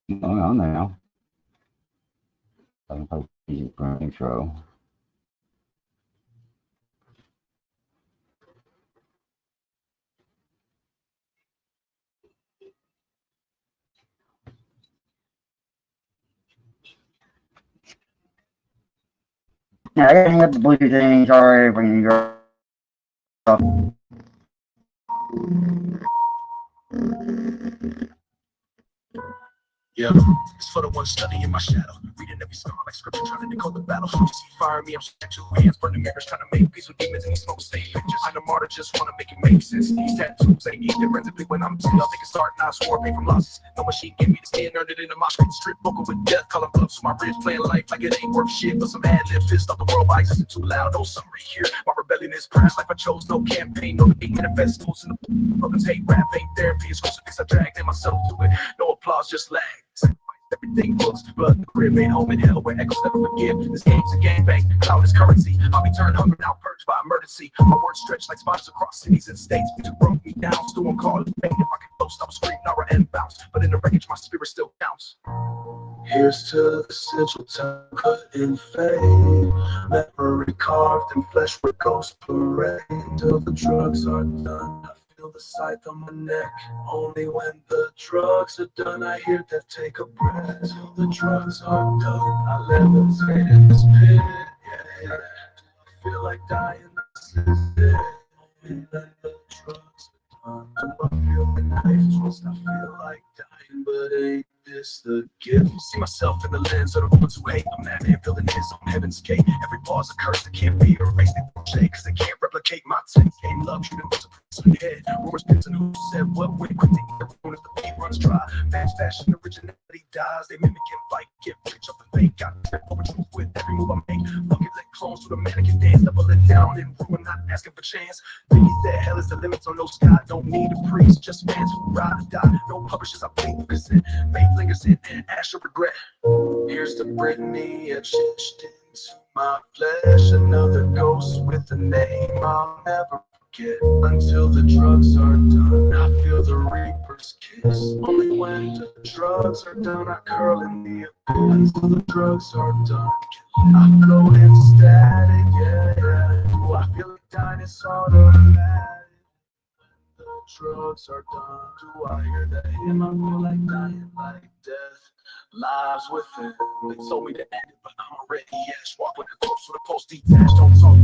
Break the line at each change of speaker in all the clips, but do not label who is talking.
Going on now. I can play music for intro. Yeah, I gotta hang up the Bluetooth thing. Sorry, bringing you off.
Yeah, it's for the one studying my shadow, reading every scar like scripture, trying to decode the battle. Just see fire me, I'm stuck to hands, burning mirrors, trying to make peace with demons, and these smoke state pictures. I'm a martyr, just want to make it make sense. These tattoos ain't eat differently when I'm still thinking start, now swore pay from losses. No machine gave me the skin, earned it in a mosh pit, strip vocal with death, calling bluffs. My ribs playing life like it ain't worth shit, but some ad lib fist up the world by existing too loud. No summary here. My rebellion is past life I chose, no campaign, no debate, manifestos in the broken hate. Rap ain't therapy, it's crucifix I dragged in myself to it. No applause, just lag. Everything books, blood, the crib ain't home in hell where echoes never forgive. This game's a gangbang, cloud is currency. I'll be turned hunger now, purged by emergency. My words stretch like spiders across cities and states. Bitch broke me down, still on call it fame. If I could boast, I would scream, Nara and bounce. But in the wreckage, my spirit still counts. Here's to the central time cut in fade, memory carved in flesh with ghost parade. Till the drugs are done, I feel the scythe on my neck. Only when the drugs are done, I hear that take a breath. Till the drugs are done, I levitate in this pit. Yeah. Do I feel like dying? This is it. Only when the drugs are done, do I feel the knife twist? I feel like dying, but ain't this the gift? See myself in the lens of the ones who hate. I'm that man building his own heaven's gate. Every bar's a curse that can't be erased. They won't shake cause they can't replicate my 10K love. Shooting what's a in the head. Rumors, pins, and who said what when quick to eat everyone as the feet runs dry. Fans fashion originality dies. They mimic and fight, get rich off the fake. Got trip over truth with every move I make. Fuck it, let clones to the mannequin dance. Double it down and ruin, not asking for chance. Beneath that hell is the limits on no sky. Don't need a priest, just fans who ride or die. No publishers, I plead for consent. Faith lingers in ash of regret. Here's the Brittany etched into my flesh. Another ghost with a name I'll never forget. Until the drugs are done, I feel the reaper's kiss. Only when the drugs are done, I curl in the abyss. Until the drugs are done, I float into static. Yeah. Do I feel like dying? It's automatic. The drugs are done. Do I hear that hymn? I feel like dying, like death lives within. They told me to end it, but I'm already yes. Walk with the corpse with a post detached. Don't talk.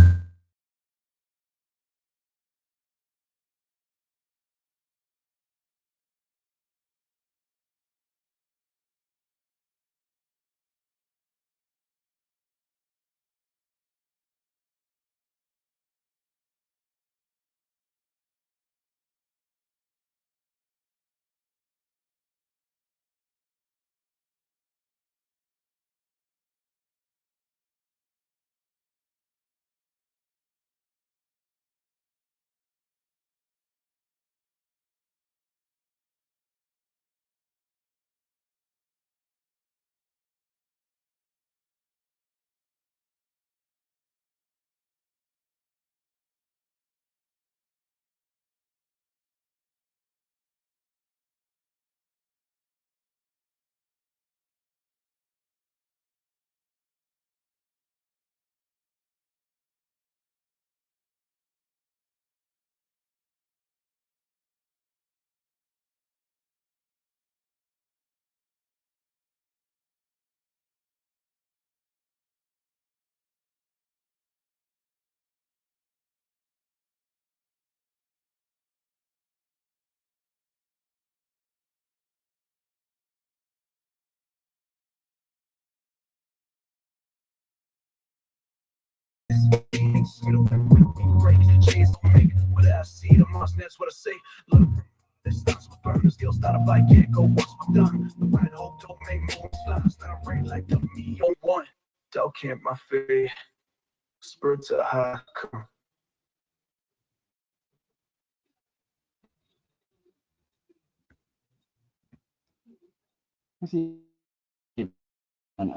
You know, break the chains, make what I see. The monster, that's what I say. Look, this starts with burn, the skill start a bike, can't go once I'm done. The right hope don't make more flies. Not a rain like the me on one. Dog camp my fate. Spur to high.
Let's see. And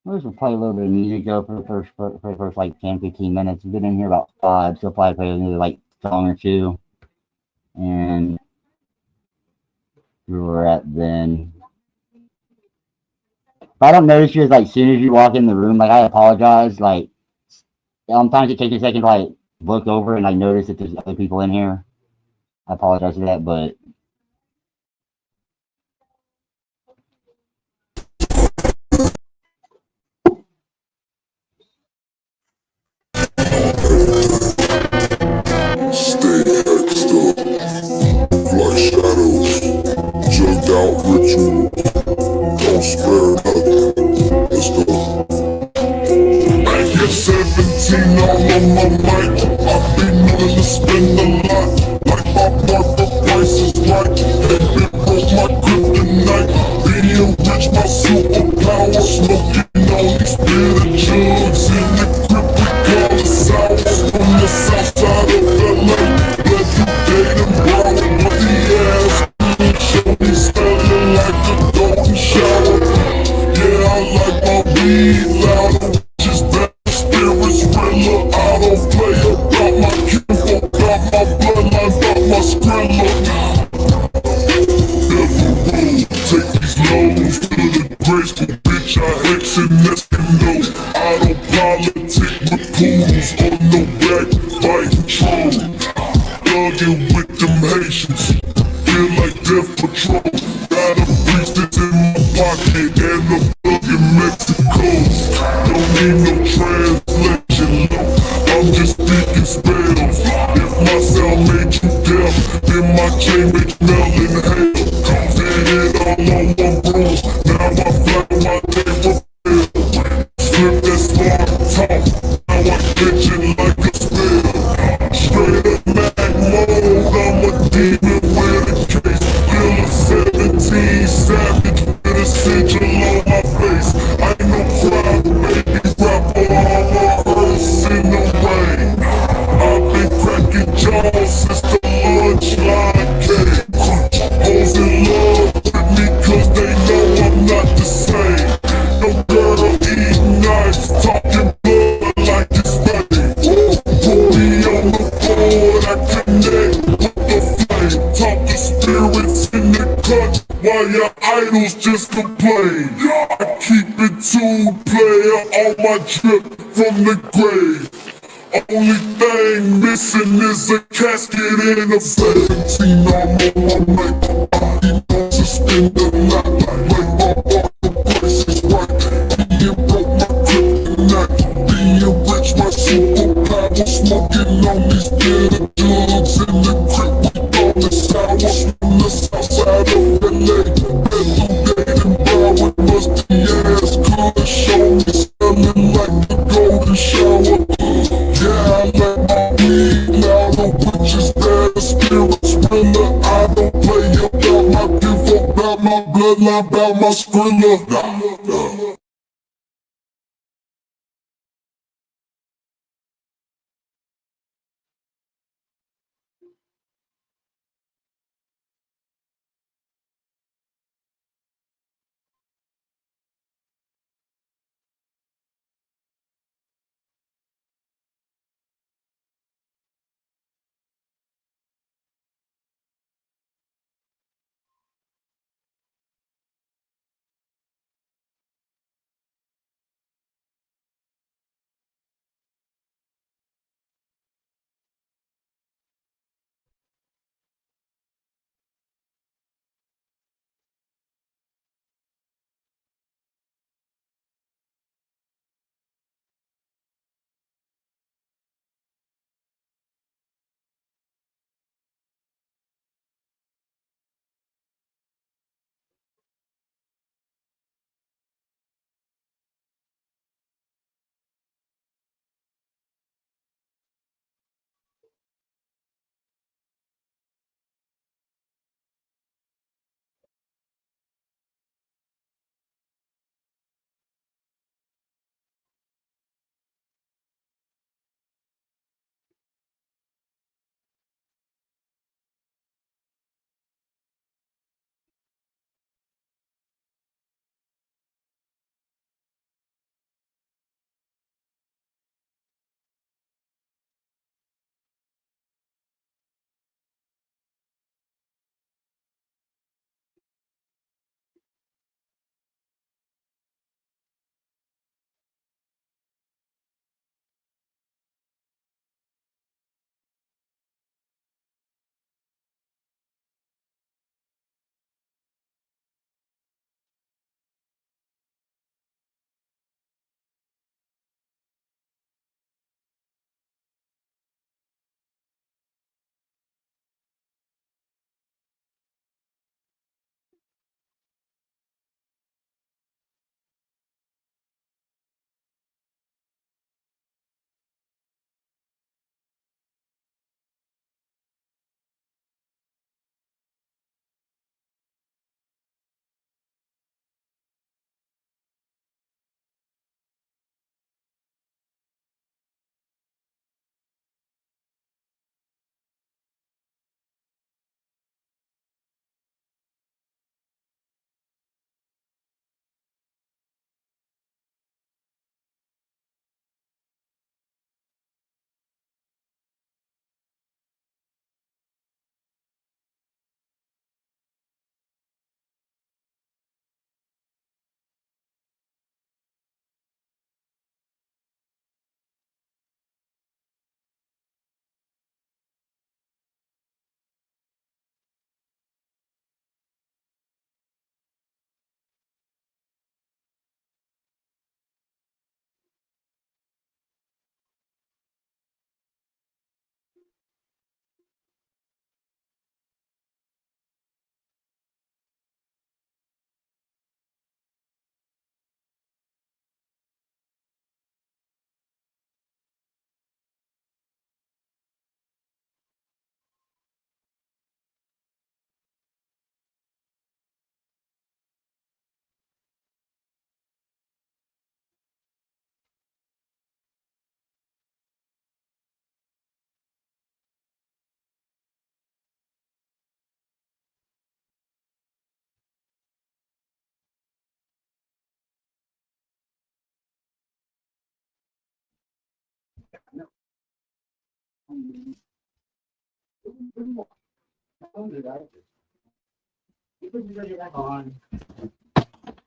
We'll just play a little bit of music though for the first like 10, 15 minutes. We've been in here about 5, so probably play another like song or two, and where we're at then. If I don't notice you as soon as you walk in the room, I apologize. Sometimes it takes a second to look over and notice that there's other people in here. I apologize for that, but
Stay hexed up, like shadows, jugged out ritual, don't spare nothing. Let's go. I get 17 all on my mic. I be known to spend a lot, like my barber price is right. And it broke my kryptonite. Being rich, my superpower. Smoking all these bitter jugs in the grip we call it sour. From the south side of LA, let you date and borrow with the ass. Show me smelling like a golden shower. Yeah, I like my weed louder. Just better spirits realer. I don't play about my kinfolk, about my bloodline, about my skrilla. Never rule, take these lows to the graceful bitch. I hex and Eskimos. I don't politic with pools or no backbiting trolls. Thuggin' with them Haitians, feel like Death Patrol. Got a priest that's in my pocket and a thug in Mexico. Don't need no translation, no, I'm just speaking spells. If my sound made you deaf, then my chain made you melt in hell. Did it all on one broom, now I fly my day for real. Flip that smart talk, now I'm bitchin' like a spell. Straight up mag mode, I'm a demon with a case. Still a 17 savage with a sigil on my face. I ain't no crowd, baby, rap on my earth in the rain. I've been cracking jaws since the lunch line came. Hoes in love with me cause they know I'm not the same. No girl eating nice, talking blood like it's funny. Put me on the board, I connect with the flame. Talk to spirits in the cut, while your idols just complain. I keep it tuned, player, all my drip from the grave. Only thing missing is a casket and a 17 on my mic. I know to spend the night like my barber price is right. Being broke, my kryptonite. Being rich, my superpower. Smoking on these bitter drugs in the crib we call it sour. From the south side of LA, Bethel and Broward, musty ass good. Show me smelling like the golden shower. Yeah, I like my weed louder, which is better spirits realer. I don't play about my kinfolk, about my bloodline, about my skrilla.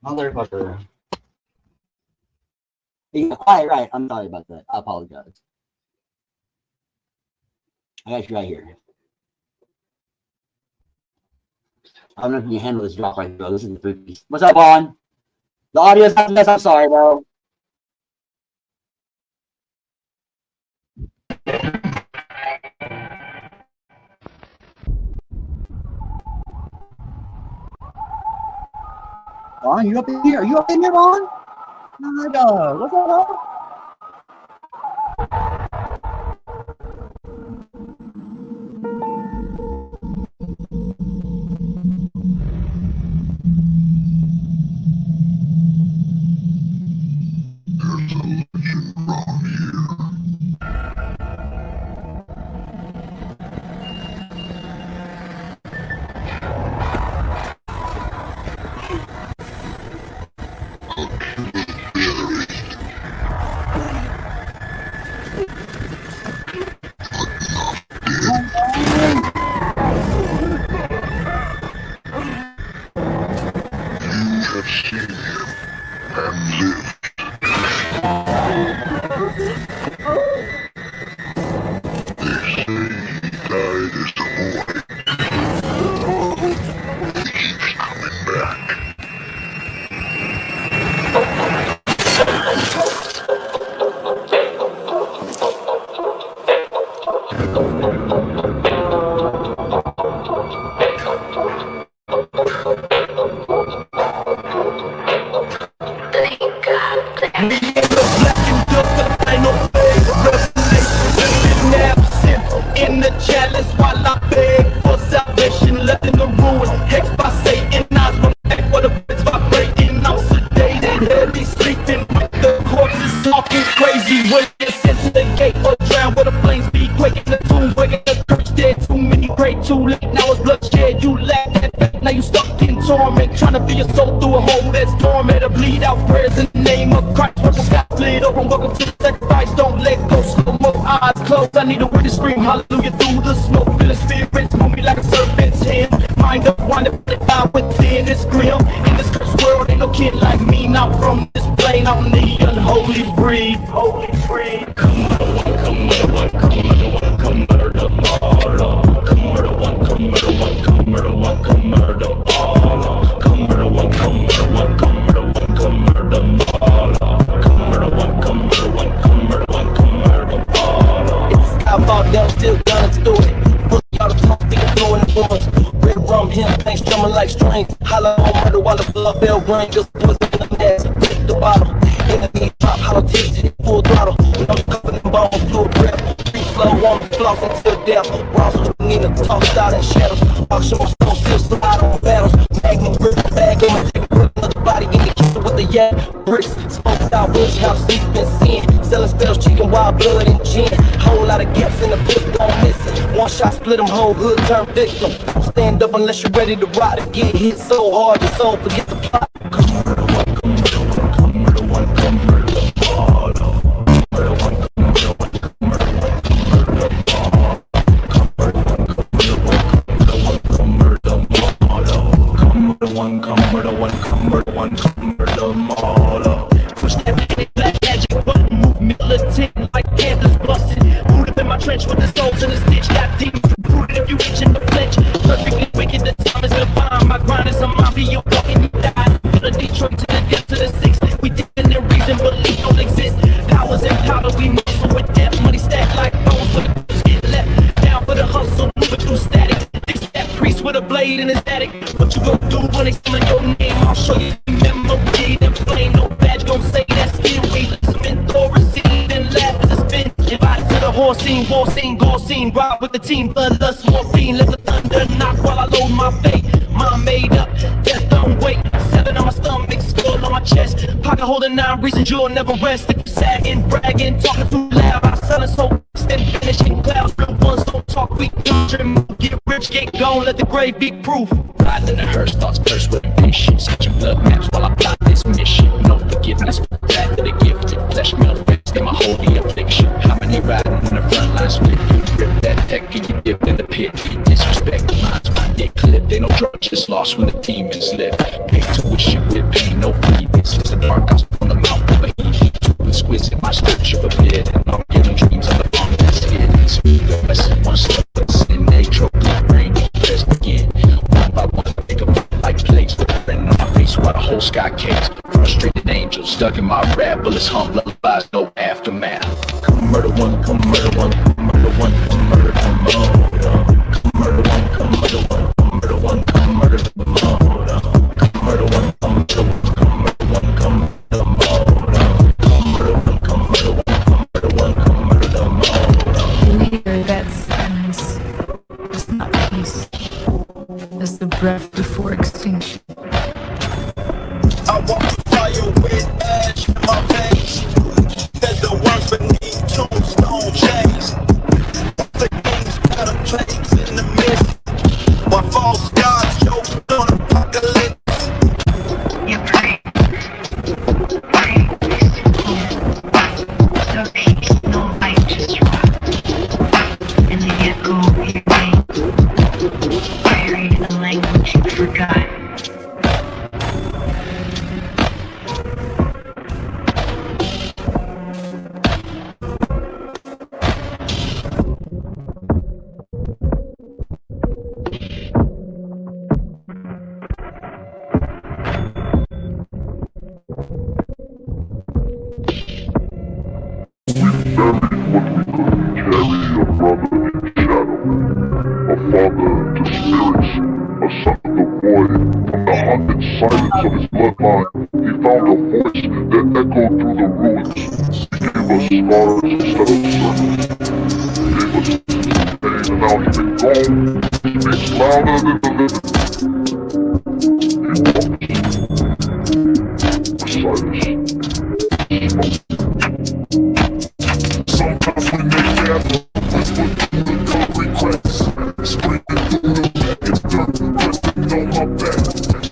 Motherfucker. Yeah, right. I'm sorry about that. I apologize. I got you right here. I don't know if you can handle this drop right here, bro. This is the 3-piece. What's up, on? The audio's not the best. I'm sorry, bro. Vaughn, you up in here? Are you up in here, Vaughn? My dog. What's up, Vaughn?
Split them whole hood, turn victim. Don't stand up unless you're ready to ride and get hit so hard your soul forget the plot. Push that black magic button, move militant like Panthers busted. Boot up in my trench with the souls in the stitch. Got demons rooted if you reach in the flinch. Perfectly wicked, the time is divine. My grind is a mafia, walking you die. From the Detroit to the depth to the six. We dip in the reason, belief don't exist. Powers and powder, we muscle with death. Money stacked like bones, for the bitch get left. Down for the hustle, moving through static. Fix that priest with a blade in his static. What you gon' do when they summon your name? I'll show you the memory. Then flame, no badge, gon' say that still. We listen, Thorazine, and laugh as a spin. Invited to the horse scene, war scene, gore scene. Ride with the team, bloodlust, morphine. Let the thunder knock while I load my fate. Mind made up, death don't wait. 7 on my stomach, skull on my chest. Pocket holding 9 reasons you'll never rest. If you sagging, bragging, talking too loud, I silence hope, then finishing clouds. Real ones don't talk, we dream. Get rich, get gone, let the grave be proof. Riding in the hearse, thoughts cursed with impatience. Sketching blood maps while I plot this mission. No forgiveness for the fact that it gifted. Flesh meal fixed in my holy affliction. How many riding in the front lines with you? demons live. Pay tuition with pain, no feelings. Listen to our gospel from the mouth of a heathen. Too exquisite, my scripture forbid. And I'm getting dreams on the bomb that's hidden. Speak the blessing, one step sin. They choke the brain, press begin. One by one, they can feel like plagues. Burning on my face while the whole sky cakes. Frustrated angels stuck in my rap. Bullets hum, lullabies, no aftermath. Come murder one, come murder one, come murder one, come murder, come murder. Come murder one, come murder one, come murder one, come murder, come murder. Come murder one, come murder one, come murder one, come murder, murder. Come murder one, come murder one, come murder one, come murder, murder.
You hear that silence? It's not peace. It's the breath before extinction.
I walk the fire with ash in my veins. That the worms beneath tombstone chains. The game's got a plagues in the mist. My false gods choke on apocalypse.
You pray. Pray is the peace no righteous rock. And the echo of your name. Buried in the language you forgot.
Silence of his bloodline, he found a voice that echoed through the ruins. He gave us scars instead of sermons. He gave us pain, and now he's been gone. He speaks louder than the living. He walks beside us. Sometimes when they gather, whisper through the concrete cracks, screaming through the back and dirt, resting on my back.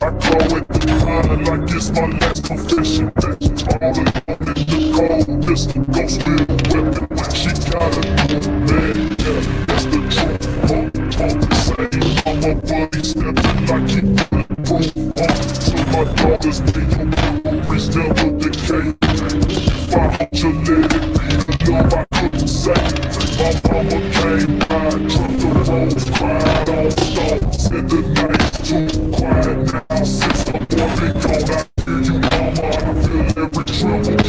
I call it the grind like it's my last confession. That's all alone in the cold. This ghost with a weapon. She got a new man. Yeah, that's the truth. Punk say I'm a buddy stepping like he bulletproof. To my daughter's day, your memories never decay. If I hurt you, let it be the love I couldn't say. My mama came by, tripped the rose, cried on stones in the night. Too quiet now since the boy been gone. I hear you, mama, I feel every tremble.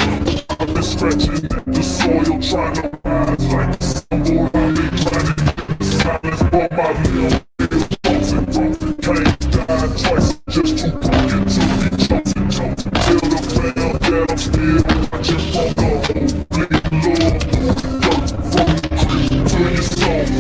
I've been scratching at the soil, trying to rise like a symbol. I've been grinding the silence for my little ears. Frozen, frozen, can't die twice, just too broken to be chosen. Till the veil that I'm still watching from the hole. Bleeding love through the dirt, from the creek to your soul.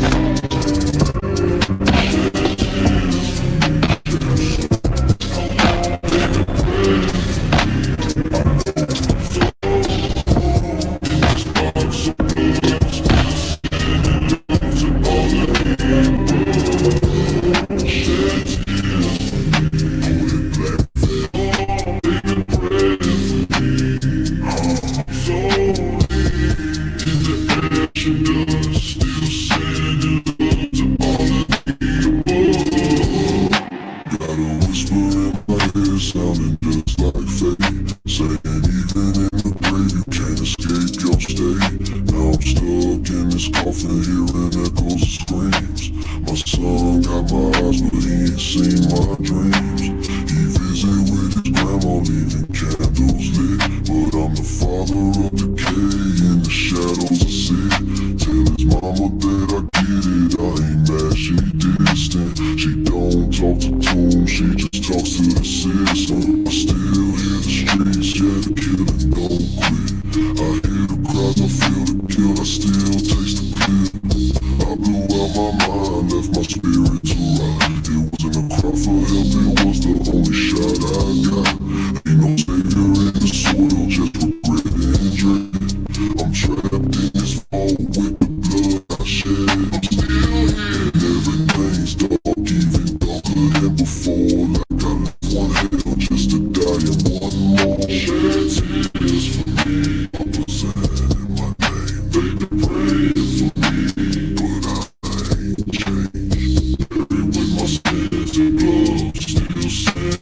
Still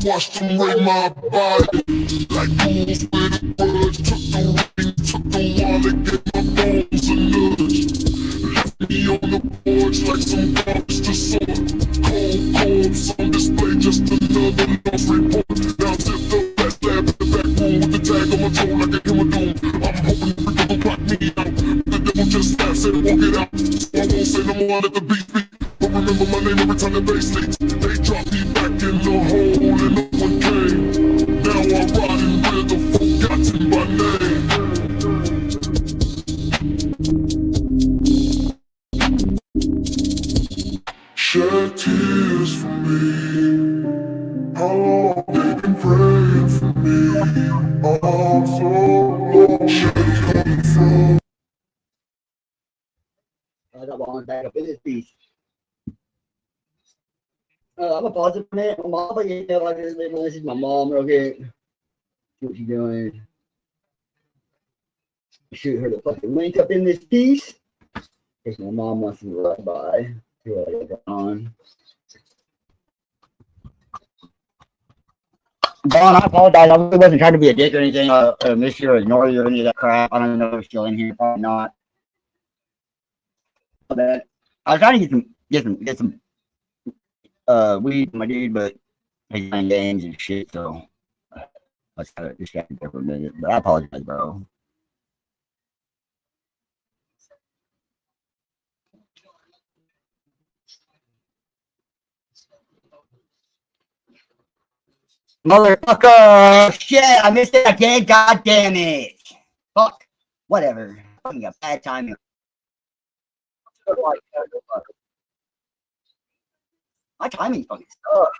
Watched them rape my body like fools with a grudge. Took the ring, took the wallet, gave my bones a nudge. Left me on the porch like some garbage to sort. Cold corpse on display, just another lost report. Now sit the last lab in the back room with the tag on my toe like a killer doom. I'm hoping the freak will block me out. The devil just snapped, said walk it out. So I won't say no more, let the beat speak. But remember my name every time the bass leaks. They drop me back in the hole and no one came. Now I'm riding with the forgotten by name. Shed tears for me. How long they been praying for me? I'm so long. Shed coming from.
I got one back up in this piece. I'm gonna pause it for a minute. My mom, but you know, like this is my mom real quick. See what she's doing. Shoot her the fucking link up in this piece. In case my mom wants to run by. See what I got on. Don, I apologize. I really wasn't trying to be a dick or anything, miss you or ignore you or any of that crap. I don't even know if you're still in here. Probably not. But I was trying to get some weed, my dude, but he's playing games and shit, so I was kind of distracted there for a minute. But I apologize, bro. Motherfucker! Shit, I missed it again. God damn it! Fuck. Whatever. Fucking got bad timing. My timing fucking sucks.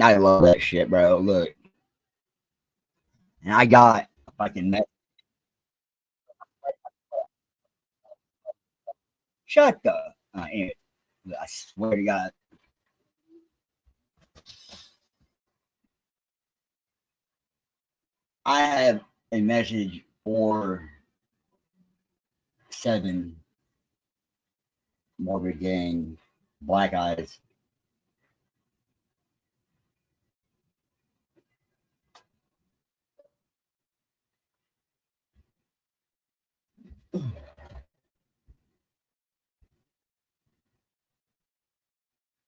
I love that shit, bro. Look, and I got a fucking shut the. Anyway, I swear to God, I have a message for 7 Morbid Gang Black Eyes.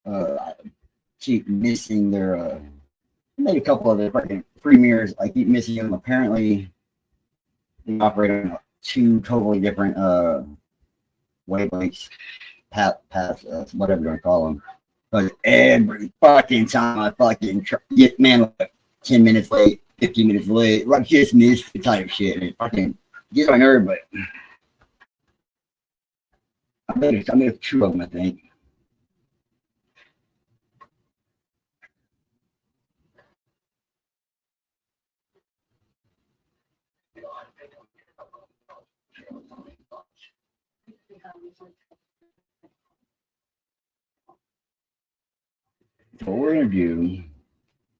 I keep missing their. Made a couple of their fucking premieres. I keep missing them. Apparently, they operate on 2 totally different wavelengths, paths, whatever you want to call them. But every fucking time I fucking get, man, like 10 minutes late, 15 minutes late, like just miss the type shit. And it fucking gets on my nerve, but I made 2 of them, I think. So what we're gonna do,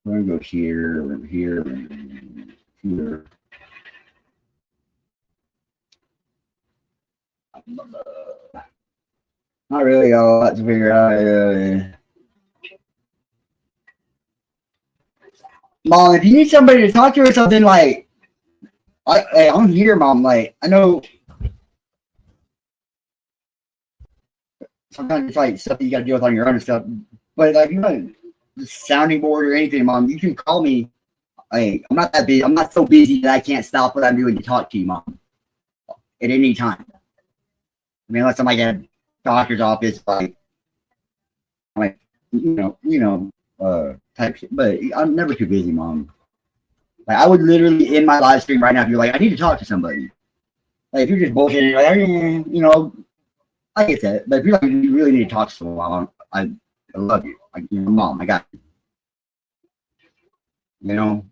we're gonna go here, here, here. Not really got a lot to figure out. Mom, if you need somebody to talk to or something, like, I'm here, Mom. Like, I know sometimes it's like stuff that you gotta deal with on your own and stuff, but like, you know, the sounding board or anything, Mom, you can call me. Like, I'm not that busy. I'm not so busy that I can't stop what I'm doing to talk to you, Mom, at any time. I mean, unless I'm like at a doctor's office, like type shit. But I'm never too busy, Mom. Like, I would literally in my live stream right now if you're like, I need to talk to somebody. Like, if you're just bullshitting, like, I get that. But if you're like, you really need to talk to someone, I love you. Like, Mom, I got you. You know,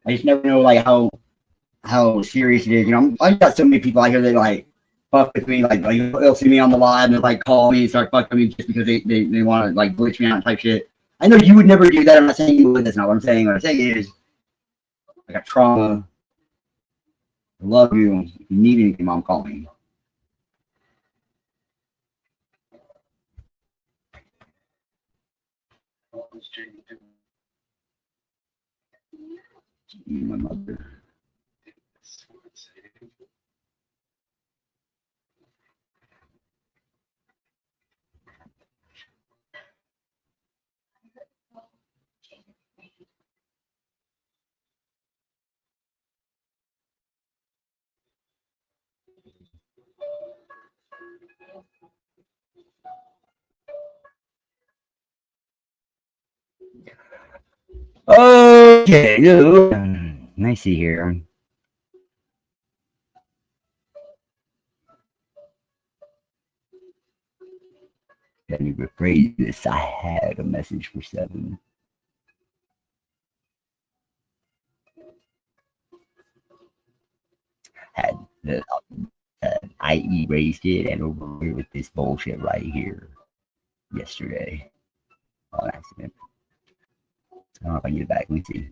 I just never know like how serious it is. You know, I got so many people out here that like fuck with me, like they'll see me on the live and they'll like call me and start fucking with me just because they want to like glitch me out and type shit. I know you would never do that. I'm not saying you would. That's not what I'm saying. What I'm saying is, I got trauma. I love you. If you need anything, Mom, call me. My mother. Okay, nice see here. Let me rephrase this. I had a message for 7. Had the I erased it and over here with this bullshit right here yesterday on accident. I don't know if I can get it back. Let me see.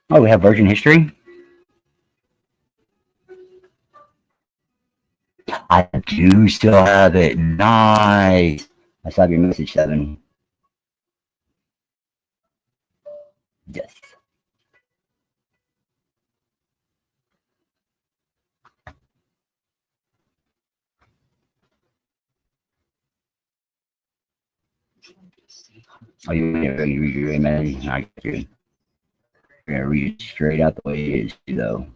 Oh, we have Virgin History? I do still have it. Nice. I saw your message, 7. Yes. Oh, you want to read your message? I get you. We're going to read it straight out the way it is, though.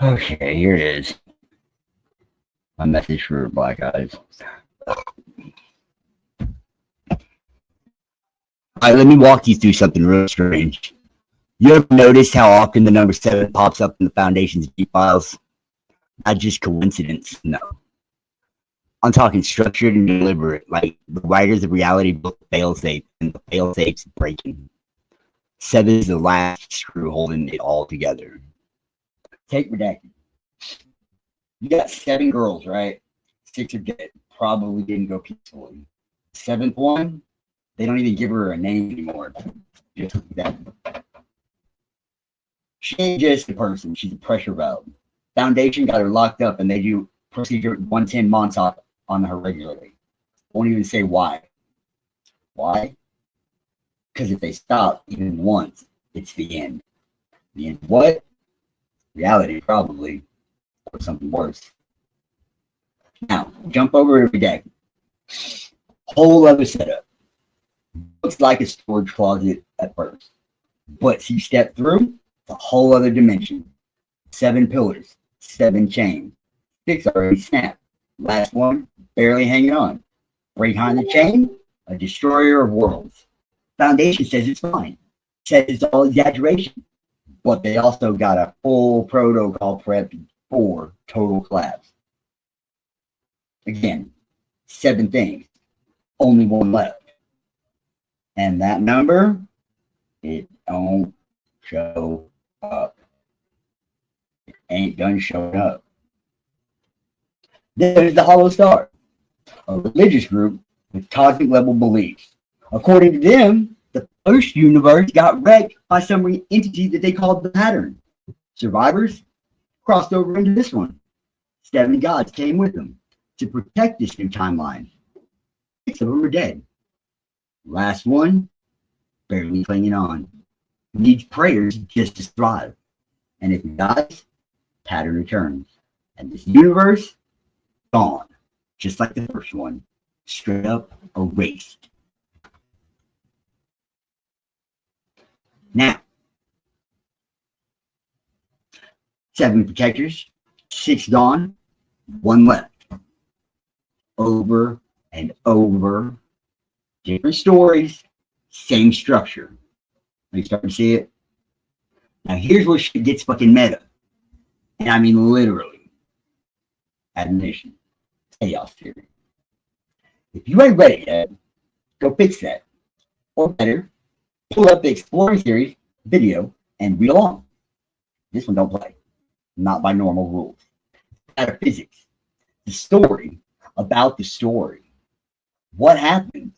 Okay, here it is. My message for Black Eyes. Alright, let me walk you through something real strange. You ever noticed how often the number 7 pops up in the Foundation's D files? Not just coincidence, no. I'm talking structured and deliberate, like the writers of reality book failsafe, and the failsafe's breaking. 7 is the last screw holding it all together. Take redacted. You got 7 girls, right? 6 are dead. Probably didn't go peacefully. 7th one, they don't even give her a name anymore. Just that. She ain't just a person, she's a pressure valve. Foundation got her locked up and they do procedure 110 Montauk on her regularly. Won't even say why. Why? Because if they stop even once, it's the end. The end what? Reality, probably. Or something worse. Now, jump over every deck. Whole other setup. Looks like a storage closet at first. But you step through, it's a whole other dimension. 7 pillars, 7 chains. 6 already snapped. Last one, barely hanging on. Right behind the chain, a destroyer of worlds. Foundation says it's fine. Says it's all exaggeration. But they also got a full protocol prepped for total collapse. Again, 7 things. Only 1 left. And that number, it don't show up. It ain't done showing up. There's the Hollow Star, a religious group with cosmic level beliefs. According to them, the first universe got wrecked by some entity that they called the Pattern. Survivors crossed over into this one. 7 gods came with them to protect this new timeline. 6 of them are dead. Last one, barely clinging on. Needs prayers just to thrive. And if he dies, Pattern returns. And this universe, gone. Just like the first one. Straight up erased. Now, 7 protectors, 6 gone, 1 left. Over and over. Different stories, same structure. Are you starting to see it? Now here's where shit gets fucking meta. And I mean literally. Admonition. Chaos theory. If you ain't ready yet, go fix that. Or better, pull up the Exploring Series video and read along. This one don't play. Not by normal rules. Metaphysics. The story about the story. What happens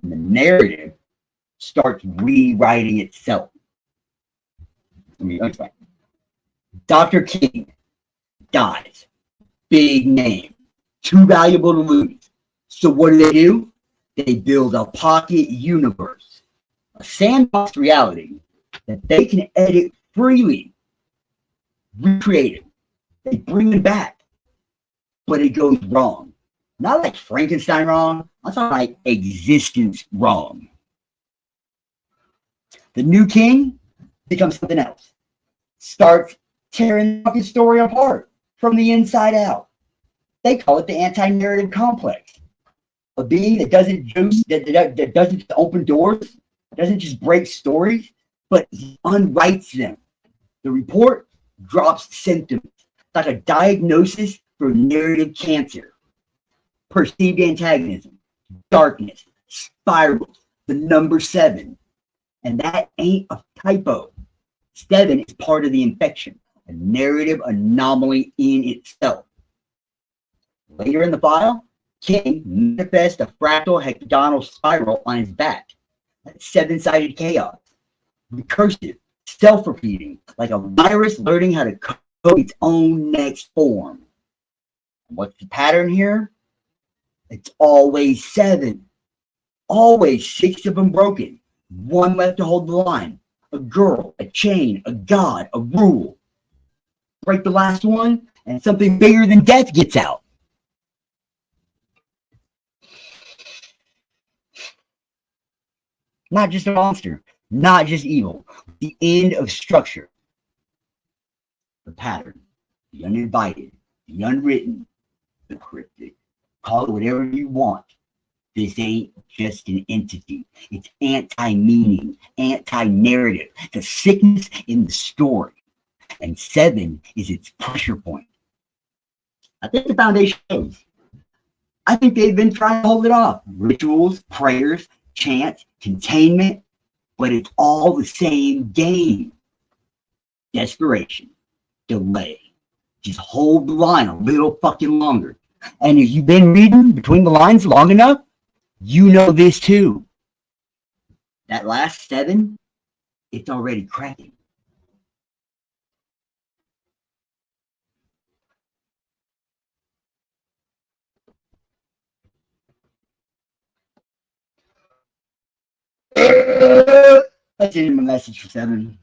when the narrative starts rewriting itself? Let me explain. Dr. King dies. Big name. Too valuable to lose. So what do? They build a pocket universe. A sandbox reality that they can edit freely. Recreate it. They bring it back. But it goes wrong. Not like Frankenstein wrong. I'm talking like existence wrong. The new king becomes something else. Starts tearing the fucking story apart from the inside out. They call it the anti-narrative complex. A being that doesn't that doesn't just open doors, doesn't just break stories, but he unwrites them. The report drops symptoms like a diagnosis for narrative cancer, perceived antagonism, darkness, spirals, the number 7. And that ain't a typo. 7 is part of the infection, a narrative anomaly in itself. Later in the file, King manifests a fractal hexagonal spiral on his back. That's 7-sided chaos. Recursive, self-repeating, like a virus learning how to code its own next form. What's the pattern here? It's always 7. Always 6 of them broken. 1 left to hold the line. A girl, a chain, a god, a rule. Break the last one, and something bigger than death gets out. Not just a monster, not just evil. The end of structure. The pattern, the uninvited, the unwritten, the cryptic. Call it whatever you want. This ain't just an entity. It's anti-meaning, anti-narrative, the sickness in the story. And 7 is its pressure point. I think the foundation shows. I think they've been trying to hold it off. Rituals, prayers, chants, containment, but it's all the same game. Desperation, delay. Just hold the line a little fucking longer. And if you've been reading between the lines long enough, you know this too. That last 7, it's already cracking. That's it in my message for 7.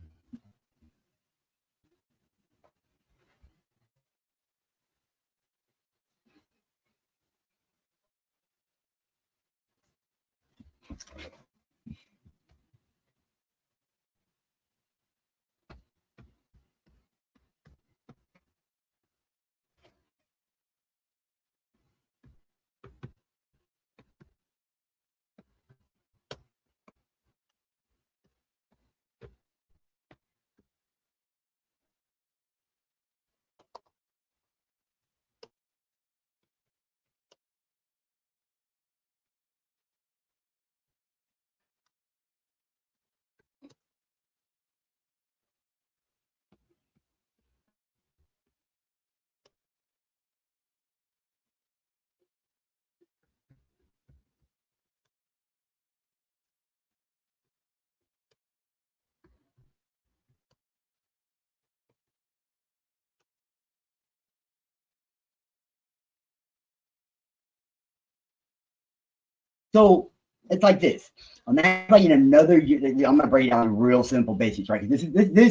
So it's like this. I'm playing another. I'm gonna break it down in real simple basics, right? This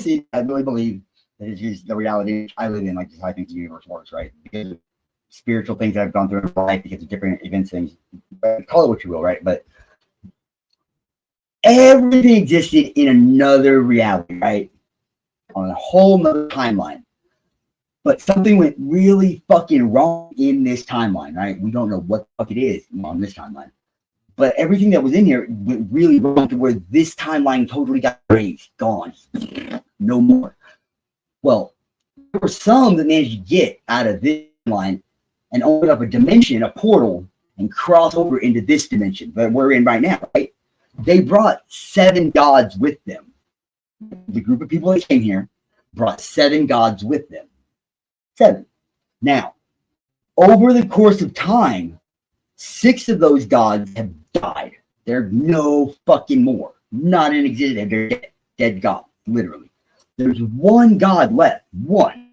is. I really believe that it's just the reality I live in, like just how I think the universe works, right? Because of spiritual things that I've gone through in life, because of different events, things. Call it what you will, right? But everything existed in another reality, right? On a whole nother timeline. But something went really fucking wrong in this timeline, right? We don't know what the fuck it is on this timeline. But everything that was in here went really wrong to where this timeline totally got erased, gone, no more. Well, there were some that managed to get out of this line and open up a dimension, a portal, and cross over into this dimension that we're in right now, right? They brought 7 gods with them. The group of people that came here brought 7 gods with them. 7. Now, over the course of time, 6 of those gods have died. They're no fucking more. Not in existence. They're dead. Dead gods, literally. There's 1 god left. 1.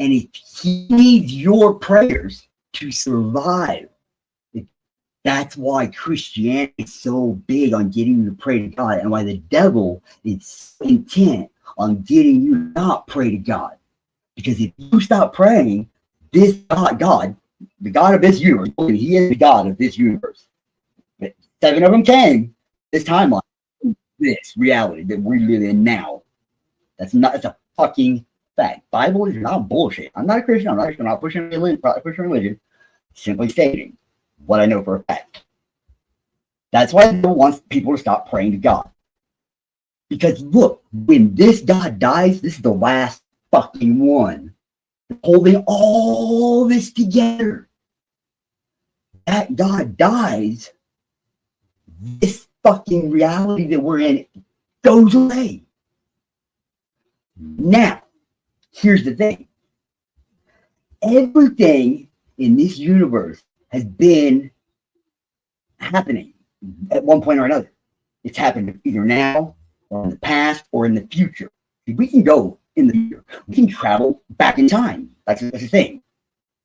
And he needs your prayers to survive. That's why Christianity is so big on getting you to pray to God, and why the devil is so intent on getting you to not pray to God. Because if you stop praying, this God, the God of this universe, he is the God of this universe. 7 of them came this timeline, this reality that we live in now. That's a fucking fact. Bible is not bullshit. I'm not a Christian. I'm not pushing religion. Simply stating what I know for a fact. That's why I don't want people to stop praying to God. Because look, when this God dies, this is the last fucking one. Holding all this together. That God dies, this fucking reality that we're in goes away. Now, here's the thing. Everything in this universe has been happening at one point or another. It's happened either now or in the past or in the future. We can go in the future. We can travel back in time. That's the thing.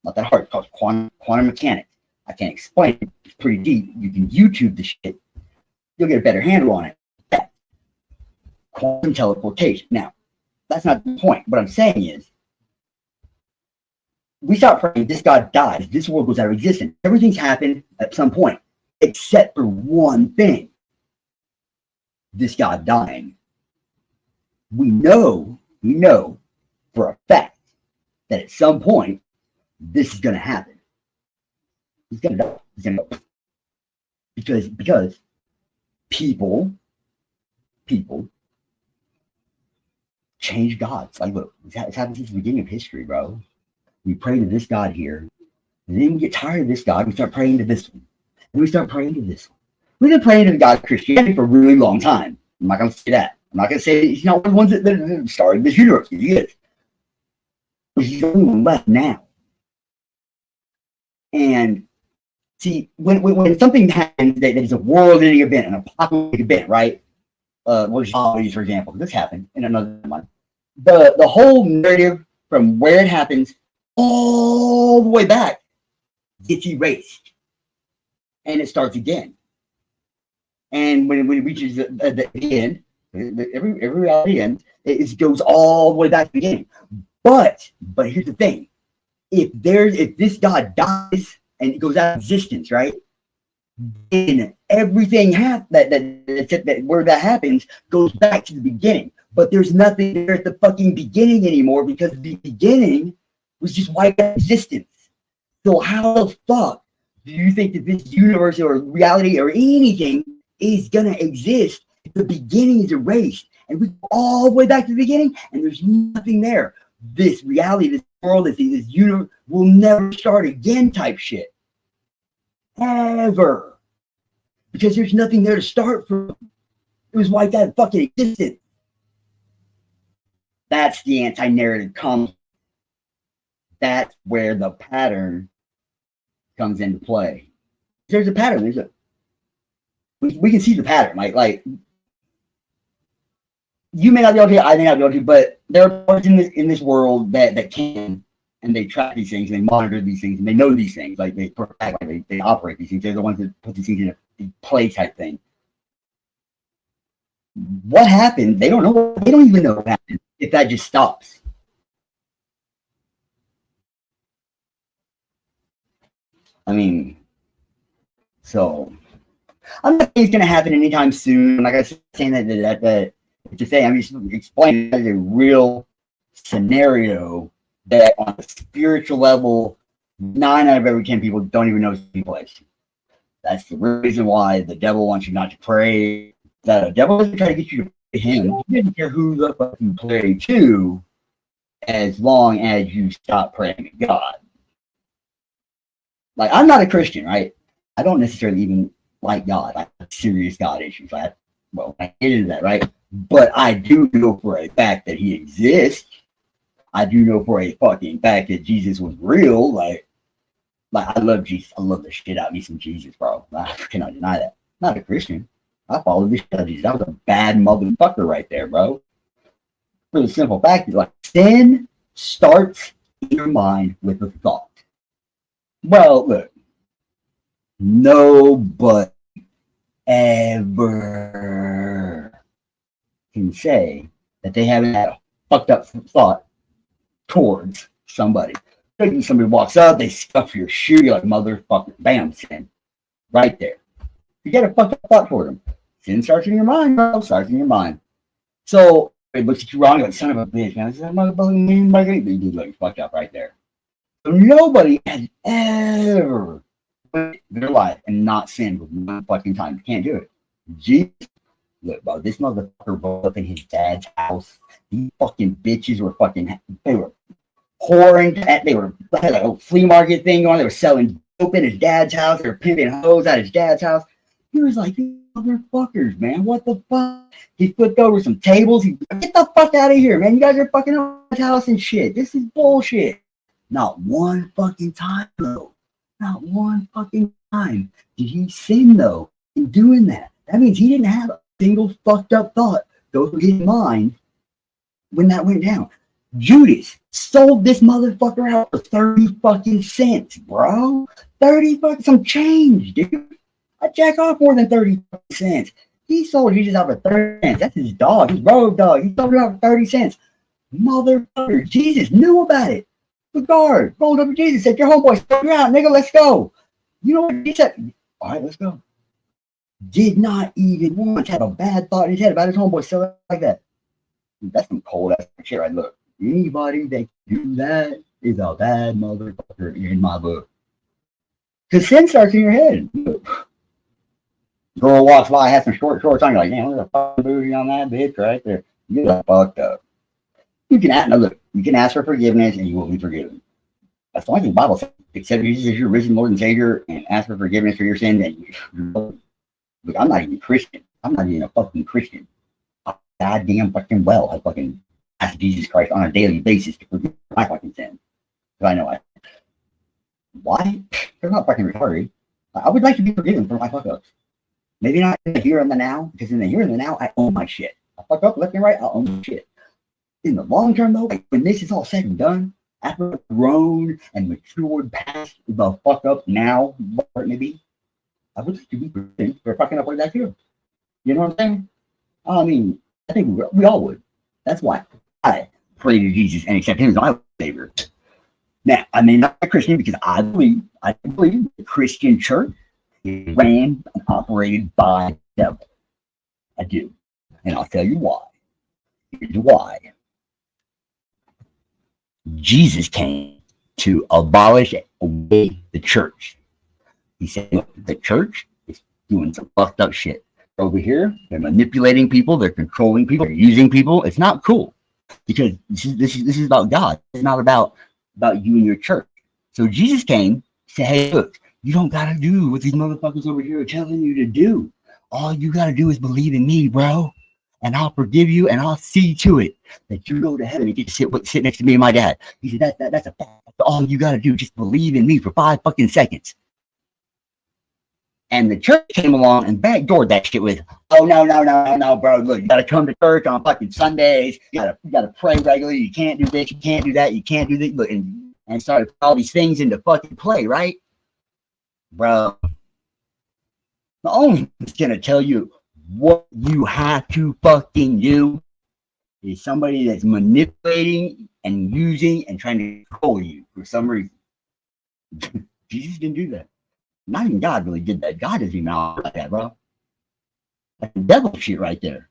Not that hard. It's called quantum mechanics. I can't explain it. It's pretty deep. You can YouTube the shit. You'll get a better handle on it. That's quantum teleportation. Now, that's not the point. What I'm saying is, we start praying, this God dies, this world goes out of existence. Everything's happened at some point, except for one thing. This God dying. We know for a fact that at some point, this is going to happen. He's going to die. He's going to go. Because people change gods. Like, look, it's happened since the beginning of history, bro. We pray to this God here, and then we get tired of this God, we start praying to this one. And we start praying to this one. We've been praying to the God of Christianity for a really long time. I'm not going to say that. I'm not going to say he's not one of the ones that started this universe. He is. But he's the only one left now. And see, when something happens that is a world-ending event, an apocalyptic event, right? We'll just use, for example, this happened in another one. The whole narrative from where it happens all the way back gets erased. And it starts again. And when it reaches the end, every reality end, it goes all the way back to the beginning. But here's the thing. If this God dies and it goes out of existence, right? Then everything that where that happens goes back to the beginning. But there's nothing there at the fucking beginning anymore because the beginning was just wiped out of existence. So how the fuck do you think that this universe or reality or anything is gonna exist if the beginning is erased and we go all the way back to the beginning and there's nothing there? This reality, this world, this universe will never start again type shit. Ever. Because there's nothing there to start from. It was wiped out of fucking existence. That's the anti-narrative comes. That's where the pattern comes into play. There's a pattern. We can see the pattern. Like you may not be able to, I may not be able to, but there are parts in this world that can, and they track these things, and they monitor these things, and they know these things. Like they operate these things. They're the ones that put these things in a play type thing. What happened? They don't know. They don't even know what happened if that just stops. I mean, so I'm not saying it's going to happen anytime soon. I'm not going to say that to say. I'm just explaining as a real scenario that on a spiritual level, 9 out of every 10 people don't even know it's taking place. That's the reason why the devil wants you not to pray. The devil doesn't try to get you to pray to him. He doesn't care who the fuck you pray to, as long as you stop praying to God. Like, I'm not a Christian, right? I don't necessarily even like God. I have serious God issues. I get into that, right? But I do know for a fact that he exists. I do know for a fucking fact that Jesus was real. Like I love Jesus. I love the shit out of me some Jesus, bro. I cannot deny that. I'm not a Christian. I follow the shit out of Jesus. That was a bad motherfucker right there, bro. For the simple fact that, like, sin starts in your mind with a thought. Well, look, nobody ever can say that they haven't had a fucked up thought towards somebody. Somebody walks up, they scuff your shoe, you're like, motherfucker, bam, sin. Right there. You get a fucked up thought toward them. Sin starts in your mind, bro. Starts in your mind. So It looks at you wrong, like son of a bitch, man. This is a motherfucking mean market. You do like fucked up right there. So nobody has ever lived their life and not sinned with one fucking time. You can't do it. Jesus, look, bro, this motherfucker rolled up in his dad's house. These fucking bitches were fucking, they were whoring, they were had like a flea market thing going. They were selling dope in his dad's house. They were pimping hoes at his dad's house. He was like, these motherfuckers, man, what the fuck? He flipped over some tables. He get the fuck out of here, man. You guys are fucking up his house and shit. This is bullshit. Not one fucking time, though. Not one fucking time did he sin, though, in doing that. That means he didn't have a single fucked up thought go through his mind when that went down. Judas sold this motherfucker out for 30 fucking cents, bro. 30 fucking some change, dude. I jack off more than 30 cents. He sold Jesus out for 30 cents. That's his dog, his road dog. He sold it out for 30 cents. Motherfucker, Jesus knew about it. The guard rolled up to Jesus, said, your homeboy sold you out, nigga, let's go. You know what he said? All right, let's go. Did not even once have a bad thought in his head about his homeboy selling like that. That's some cold ass shit right. Look, anybody that do that is a bad motherfucker in my book. Because sin starts in your head. Girl walks by, has some short shorts on, you're like, man, there's a fucking booty on that bitch right there. You get fucked up. You can ask, now look, you can ask for forgiveness and you will be forgiven. That's the only thing the Bible says. Accept Jesus as your risen Lord and Savior and ask for forgiveness for your sins. And look, I'm not even Christian. I'm not even a fucking Christian. I goddamn fucking well. I fucking ask Jesus Christ on a daily basis to forgive my fucking sins. Because I know I. Why? They're not fucking retarded. I would like to be forgiven for my fuck ups. Maybe not in the here and the now, because in the here and the now, I own my shit. I fuck up left and right, I own my shit. In the long term, though, like when this is all said and done, after I've grown and matured past the fuck up now, whatever it may be, I would like to be forgiven for fucking up like that too. You know what I'm saying? I mean, I think we all would. That's why I pray to Jesus and accept him as my savior. Now, I mean, not a Christian because I believe the Christian church is ran and operated by the devil. I do. And I'll tell you why. Here's why. Jesus came to abolish away the church. He said, look, the church is doing some fucked up shit. Over here, they're manipulating people, they're controlling people, they're using people. It's not cool. Because this is about God. It's not about you and your church. So Jesus came, said, hey, look, you don't gotta do what these motherfuckers over here are telling you to do. All you gotta do is believe in me, bro. And I'll forgive you and I'll see to it that you go to heaven and get to sit next to me and my dad. He said, that's all you gotta do. Just believe in me for 5 fucking seconds. And the church came along and backdoored that shit with, oh, no, bro. Look, you got to come to church on fucking Sundays. You got to pray regularly. You can't do this. You can't do that. You can't do this. Look, and started all these things into fucking play, right? Bro, the only thing that's going to tell you what you have to fucking do is somebody that's manipulating and using and trying to control you for some reason. Jesus didn't do that. Not even God really did that. God doesn't even know like that, bro. That's the devil shit right there.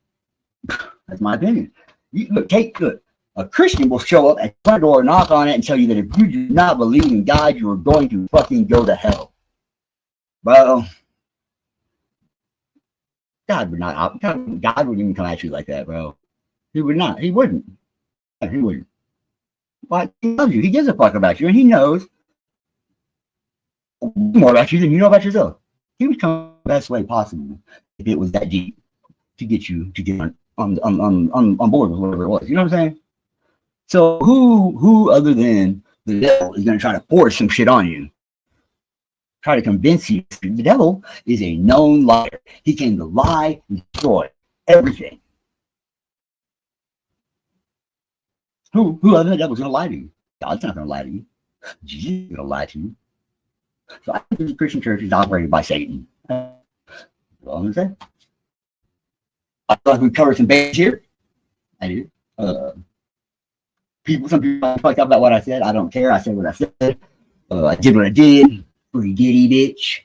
That's my opinion. Look, a Christian will show up at your door, knock on it, and tell you that if you do not believe in God, you are going to fucking go to hell. Bro, God wouldn't even come at you like that, bro. He would not. He wouldn't. He wouldn't. But he loves you. He gives a fuck about you, and he knows more about you than you know about yourself. He would come the best way possible if it was that deep to get you to get on board with whatever it was. You know what I'm saying? So who other than the devil is going to try to force some shit on you? Try to convince you. The devil is a known liar. He came to lie and destroy everything. Who other than the devil is going to lie to you? God's not going to lie to you. Jesus is going to lie to you. So I think the Christian church is operated by Satan. That's all I'm going to say. I feel like we covered some base here. I do. Some people fucked up about what I said. I don't care. I said what I said. I did what I did. Pretty giddy bitch.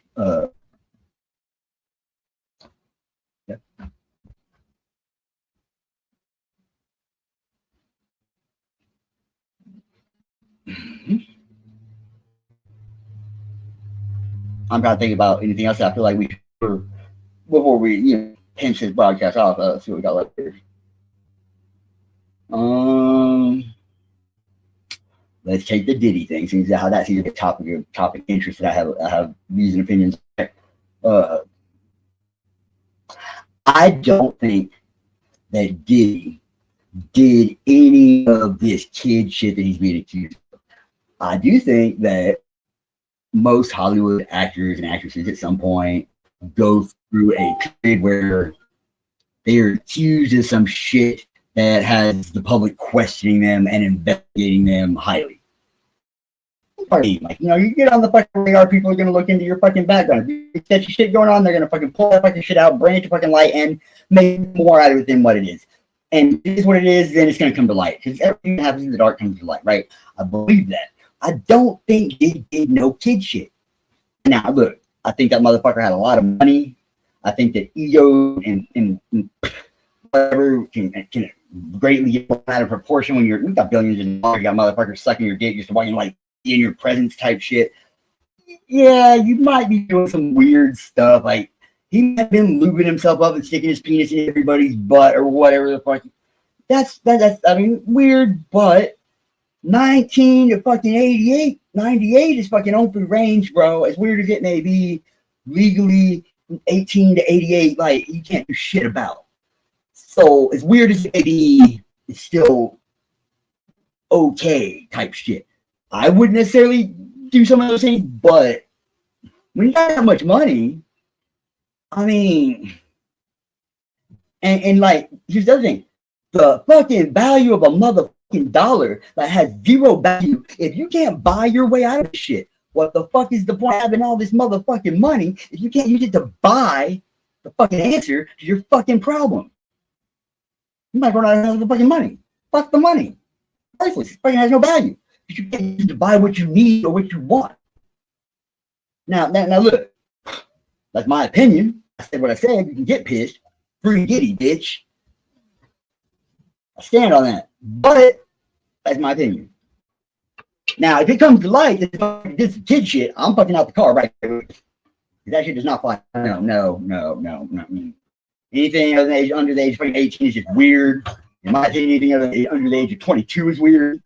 I'm trying to think about anything else. I feel like we should, before we pinch this broadcast off. See what we got left here. Let's take the Diddy thing. Seems how that seems like a topic interest that I have views and opinions. I don't think that Diddy did any of this kid shit that he's being accused of. I do think that most Hollywood actors and actresses at some point go through a period where they're accused of some shit that has the public questioning them and investigating them highly. Like, you get on the fucking radar, people are gonna look into your fucking background. If you sketchy shit going on, they're gonna fucking pull that fucking shit out, bring it to fucking light, and make more out of it than what it is. And it is what it is, then it's gonna come to light. Because everything that happens in the dark comes to light, right? I believe that. I don't think he did no kid shit. Now, look, I think that motherfucker had a lot of money. I think that ego and whatever can greatly get out of proportion when you've got billions of dollars, you got motherfuckers sucking your dick just walking like in your presence type shit. Yeah, you might be doing some weird stuff. Like, he might have been lubing himself up and sticking his penis in everybody's butt or whatever the fuck. That's I mean, weird, but 19 to fucking 88, 98 is fucking open range, bro. As weird as it may be, legally 18 to 88, like, you can't do shit about. So as weird as it may be, it's still okay type shit. I wouldn't necessarily do some of those things, but when you got that much money, I mean, and like, here's the other thing. The fucking value of a motherfucking dollar that has zero value, if you can't buy your way out of this shit, what the fuck is the point of having all this motherfucking money if you can't use it to buy the fucking answer to your fucking problem? You might run out of the fucking money. Fuck the money. Priceless. It fucking has no value. You can't use it to buy what you need or what you want. Now look, that's my opinion. I said what I said. You can get pissed. Free giddy, bitch. I stand on that. But that's my opinion. Now, if it comes to light that this kid shit, I'm fucking out the car right there. That shit does not fly. No. Anything under the age of 18 is just weird. In my opinion, anything under the age of 22 is weird.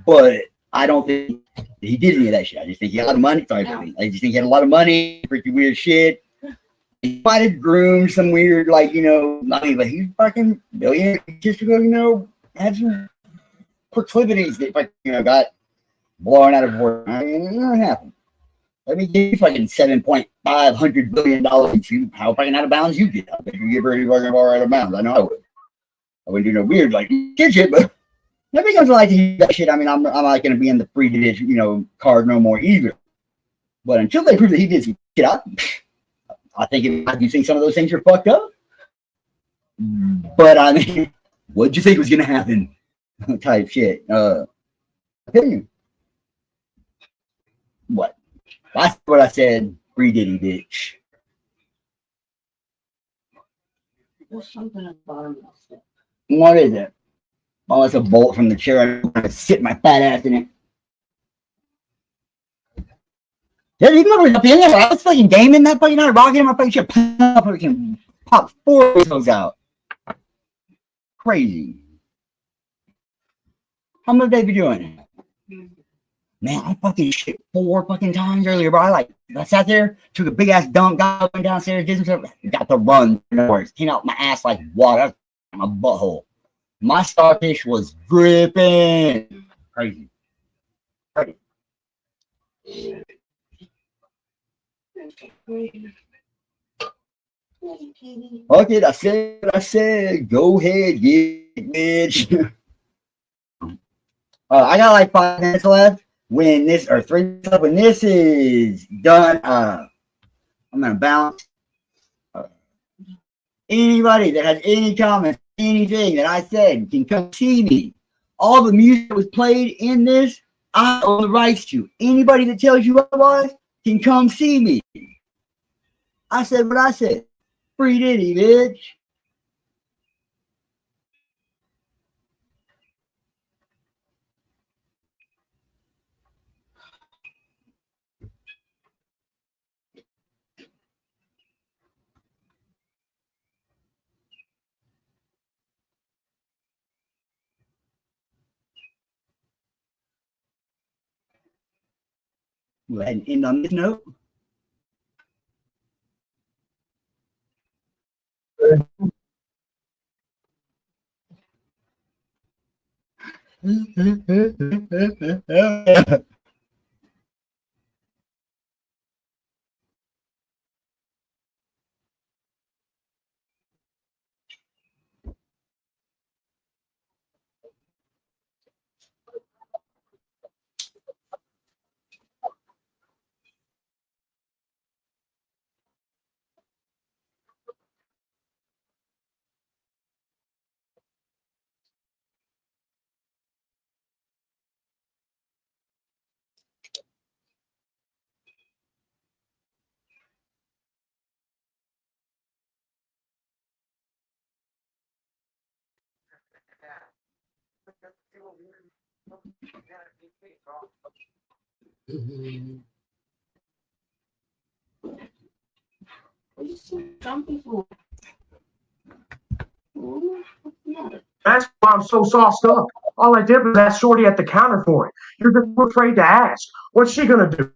But I don't think he did any of that shit. I just think he had a lot of money. Sorry, I just think he had a lot of money, freaky weird shit. He might have groomed some weird, like, but he's fucking billionaire. Just to go, have some proclivities that, got blown out of work. I mean, it don't happen. Let me give you fucking $7.5 billion. How fucking out of bounds you get? I bet you get pretty fucking far out of bounds. I know I would. I wouldn't do no weird like kid shit, but nobody comes to like to do that shit. I mean, I'm not going to be in the free ditch, card no more either. But until they prove that he did some shit, I think I do think some of those things are fucked up. But I mean, what'd you think was going to happen? Type shit. Opinion. What? That's what I said. Free Diddy, bitch.
There's something at the bottom of the step.
What is it? Oh, it's a bolt from the chair. I'm going to sit my fat ass in it. Yeah, you remember up in there? I was fucking gaming that fucking night, rocking my fucking shit, fucking pop 4 of those out. Crazy. How much have you doing? Man, I fucking shit 4 fucking times earlier, bro. I sat there, took a big ass dump, got up and downstairs, did some stuff, got to run. Came out my ass like water, my butthole. My starfish was gripping. Crazy. Fuck it, I said, go ahead, get it, bitch. I got like 5 minutes left. When this, or 3 minutes left, when this is done, I'm gonna bounce. Anybody that has any comments, anything that I said can come see me. All the music that was played in this, I own the rights to. Anybody that tells you otherwise can come see me. I said what I said. Free Diddy, bitch. Go ahead and end on this note.
Some people.
That's why I'm so sauced up. All I did was ask Shorty at the counter for it. You're just too afraid to ask. What's she gonna do?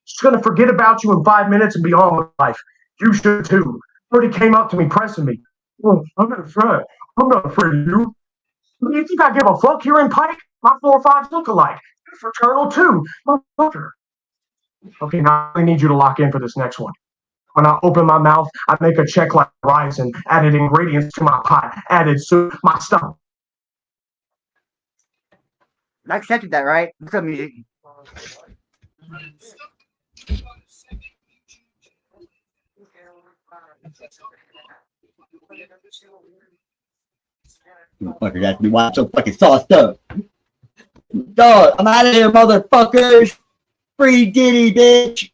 She's gonna forget about you in 5 minutes and be on with life. You should too. Shorty came up to me, pressing me. Well, I'm not afraid. I'm not afraid of you. You think I give a fuck? You're in Pike? My 4 or 5 look alike. You're fraternal too. Motherfucker. Okay, now I need you to lock in for this next one. When I open my mouth, I make a check like Ryzen, added ingredients to my pot, added soup, my stuff.
I accepted that, right? What's up, music? Motherfucker, that's me. Why I'm so fucking sauced up? Dog, I'm out of here, motherfuckers! Free Diddy, bitch!